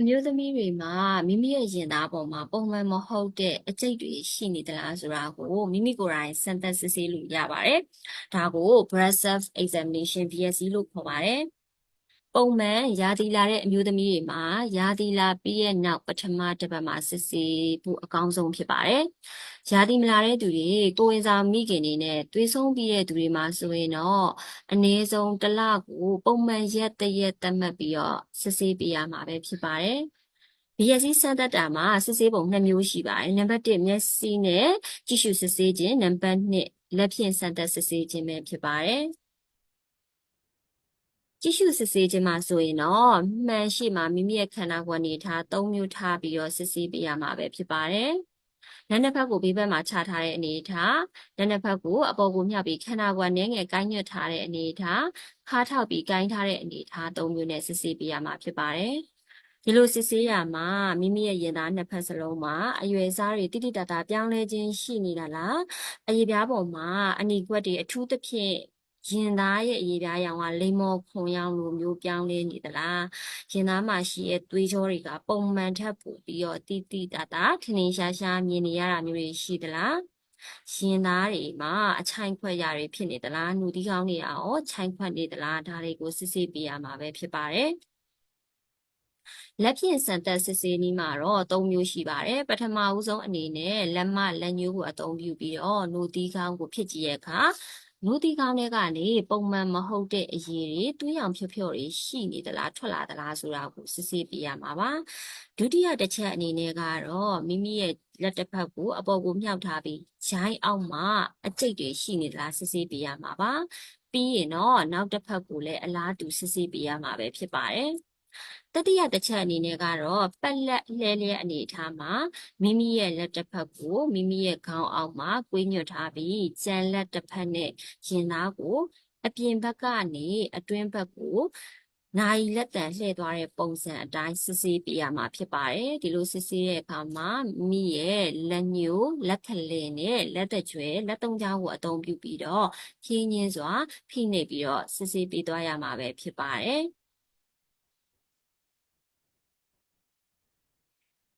မျိုးသမီးတွေမှာမိမိရဲ့ရင်သားပေါ်မှာပုံမှန်မဟုတ်တဲ့အကျိတ်တွေရှိနေသလားဆိုတာကိုမိမိကိုယ်တိုင်စမ်းသပ်စစ်ဆေးလို့ရပါတယ်။ဒါကို breast self examination BSE လို့ခေါ်ပါတယ်။ပုံမှန်ရာသီလာတဲ့အမျိုးသမီးတွေမှာရာသီလာပြီးရဲ့နောက်ပထမတစ်ပတ်မှာစစ်ဆေးဖို့အကောင်းဆုံးဖြစ်ပါတယ်။ရာသီမလာတဲ့သူတွေကိုယ်ဝန်ဆောင်မိခင်တွေနဲ့သွေးဆုံးပြီးတဲ့သူတွေမှာဆိုရင်တော့အနည်းဆုံးတစ်လကိုပုံမှန်ရက်တစ်ရက်သတ်မှတ်ပြီးတော့စစ်ဆေးပေးရမှာပဲဖြစ်ပါတယ်။ BSE စမ်းသပ်တာမှာစစ်ဆေးပုံ2မျိုးရှိပါတယ်။နံပါတ်1မျက်စိနဲ့ကြည့်ရှုစစ်ဆေးခြင်းနံပါတ်2လက်ဖြင့်စမ်းသပ်စစ်ဆေးခြင်းပဲဖြစ်ပါတယ်။ကြည့်ရှုစစ်ဆေးခြင်းမှာဆိုရင်တော့မှန်ရှိမှာမိမိရဲ့ခန္ဓာကိုယ်အနေထား3မျိုးထားပြီးတော့စစ်ဆေးပေးရမှာပဲဖြစ်ပါတယ်။လက်နှစ်ဖက်ကိုဘေးဘက်မှာချထားတဲ့အနေထားလက်နှစ်ဖက်ကိုအပေါ်ကိုမြှောက်ပြီးခန္ဓာကိုယ်နည်းငယ်ကိုင်းညွတ်ထားတဲ့အနေထားခါထောက်ပြီးကိုင်းထားတဲ့အနေထား3မျိုးနဲ့စစ်ဆေးပေးရမှာဖြစ်ပါတယ်။ဒီလိုစစ်ဆေးရမှာမိမိရဲ့ရင်သားနှစ်ဖက်စလုံးမှာအရွယ်စားတွေတိတိတတ်တာပြောင်းလဲခြင်းရှိနေတာလားအရေပြားပေါ်မှာအနီကွက်တွေအထူးသဖြင့်ရင်သားရဲ့အရေပြားရောင်ကလိမ္မော်ခွန်ရောင်လိုမျိုးပြောင်းလဲနေသလားရင်သားမှာရှိတဲ့သွေးကြောတွေကပုံမှန်ထက်ပိုပြီးတော့တိတိတတ်တာထင်ထင်ရှားရှားမြင်နေရတာမျိုးတွေရှိသလားရင်သားတွေမှာအချိုင်ခွက်ရတွေဖြစ်နေသလားနှုတ်သီးကောင်းတွေရောချိုင်ခွက်နေသလားဒါတွေကိုစစ်ဆေးပေးရမှာပဲဖြစ်ပါတယ်လက်ဖြင့်စံတက်စစ်ဆေးနည်းမှာတော့3မျိုးရှိပါတယ်ပထမဦးဆုံးအနေနဲ့လက်မလက်ညှိုးကိုအသုံးပြုပြီးတော့နှုတ်သီးကောင်းကိုဖြစ်ကြည့်ရခါနှုတ်သီးကောင်းတွေကနေပုံမှန်မဟုတ်တဲ့အရည်တွေသွေးရောင်ဖြော့ဖြော့တွေရှိနေသလားထွက်လာသလားဆိုတာကိုစစ်ဆေးပေးရမှာပါဒုတိယတစ်ချက်အနေနဲ့ကတော့မိမိရဲ့လက်တစ်ဖက်ကိုအပေါ်ကိုမြှောက်ထားပြီးဂျိုင်းအောက်မှာအကျိတ်တွေရှိနေသလားစစ်ဆေးပေးရမှာပါပြီးရင်တော့နောက်တစ်ဖက်ကိုလည်းအလားတူစစ်ဆေးပေးရမှာပဲဖြစ်ပါတယ်တတိယတစ်ချက်အနေနဲ့ကတော့ပက်လက်လှဲလျက်အနေထားမှာမိမိရဲ့လက်တစ်ဖက်ကိုမိမိရဲ့ခေါင်းအောက်မှာကွေးညွတ်ထားပြီးကြံလက်တစ်ဖက်နဲ့ရင်သားကိုအပြင်ဘက်ကနေအတွင်းဘက်ကိုနိုင်လက်တန်လှည့်သွားတဲ့ပုံစံအတိုင်းစစ်ဆေးပေးရမှာဖြစ်ပါတယ်ဒီလိုစစ်ဆေးတဲ့အခါမှာမိရဲ့လက်ညှိုးလက်ခလင်နဲ့လက်တကြွယ်လက်သုံးချောင်းကိုအသုံးပြုပြီးတော့ဖြင်းချင်းစွာဖိနှိပ်ပြီးတော့စစ်ဆေးပေးသွားရမှာပဲဖြစ်ပါတယ်